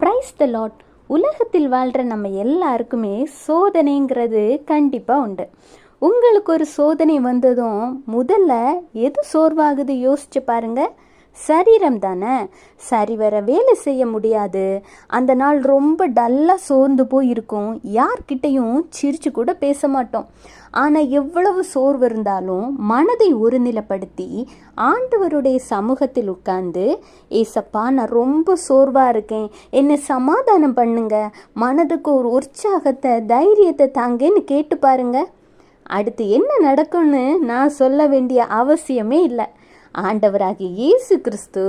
Praise the Lord. உலகத்தில் வாழ்கிற நம்ம எல்லாருக்குமே சோதனைங்கிறது கண்டிப்பாக உண்டு. உங்களுக்கு ஒரு சோதனை வந்ததும் முதல்ல எது சோர்வாகுது யோசிச்சு பாருங்க. சரீரம் தானே. சரிவர வேலை செய்ய முடியாது. அந்த நாள் ரொம்ப டல்லாக சோர்ந்து போயிருக்கும். யார்கிட்டையும் சிரிச்சு கூட பேச மாட்டோம். ஆனால் எவ்வளவு சோர்வு இருந்தாலும் மனதை ஒருநிலைப்படுத்தி ஆண்டவருடைய சமூகத்தில் உட்கார்ந்து, ஏசப்பா நான் ரொம்ப சோர்வாக இருக்கேன், என்னை சமாதானம் பண்ணுங்க, மனதுக்கு ஒரு உற்சாகத்தை தைரியத்தை தாங்கன்னு கேட்டு பாருங்க. அடுத்து என்ன நடக்கும்னு நான் சொல்ல வேண்டிய அவசியமே இல்லை. ஆண்டவராகிய இயேசு கிறிஸ்து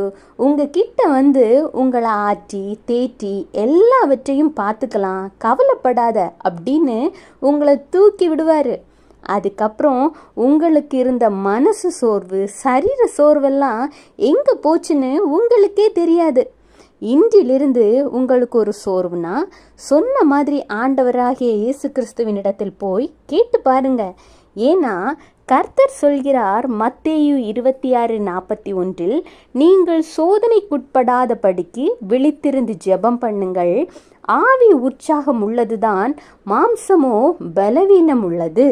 உங்ககிட்ட வந்து உங்களை ஆற்றி தேற்றி எல்லாவற்றையும் பார்த்துக்கலாம், கவலைப்படாத அப்படின்னு உங்களை தூக்கி விடுவார். அதுக்கப்புறம் உங்களுக்கு இருந்த மனசு சோர்வு, சரீர சோர்வெல்லாம் எங்கே போச்சுன்னு உங்களுக்கே தெரியாது. இன்றிலிருந்து உங்களுக்கு ஒரு சோர்வுனா சொன்ன மாதிரி ஆண்டவராகிய இயேசு கிறிஸ்துவினிடத்தில் போய் கேட்டு பாருங்க. ஏன்னா கர்த்தர் சொல்கிறார், மத்தேயு 26:41, நீங்கள் சோதனைக்குட்படாதபடிக்கு விழித்திருந்து ஜெபம் பண்ணுங்கள். ஆவி உற்சாகம் உள்ளதுதான், மாம்சமோ பலவீனம் உள்ளது.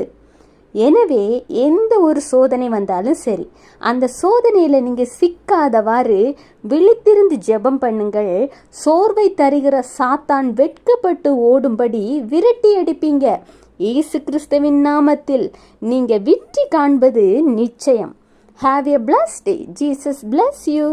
எனவே எந்த ஒரு சோதனை வந்தாலும் சரி, அந்த சோதனையில் நீங்கள் சிக்காதவாறு விழித்திருந்து ஜெபம் பண்ணுங்கள். சோர்வை தருகிற சாத்தான் வெட்கப்பட்டு ஓடும்படி விரட்டி அடிப்பீங்க. இயேசு கிறிஸ்துவின் நாமத்தில் நீங்க வெற்றி காண்பது நிச்சயம். Have a blessed day. Jesus bless you.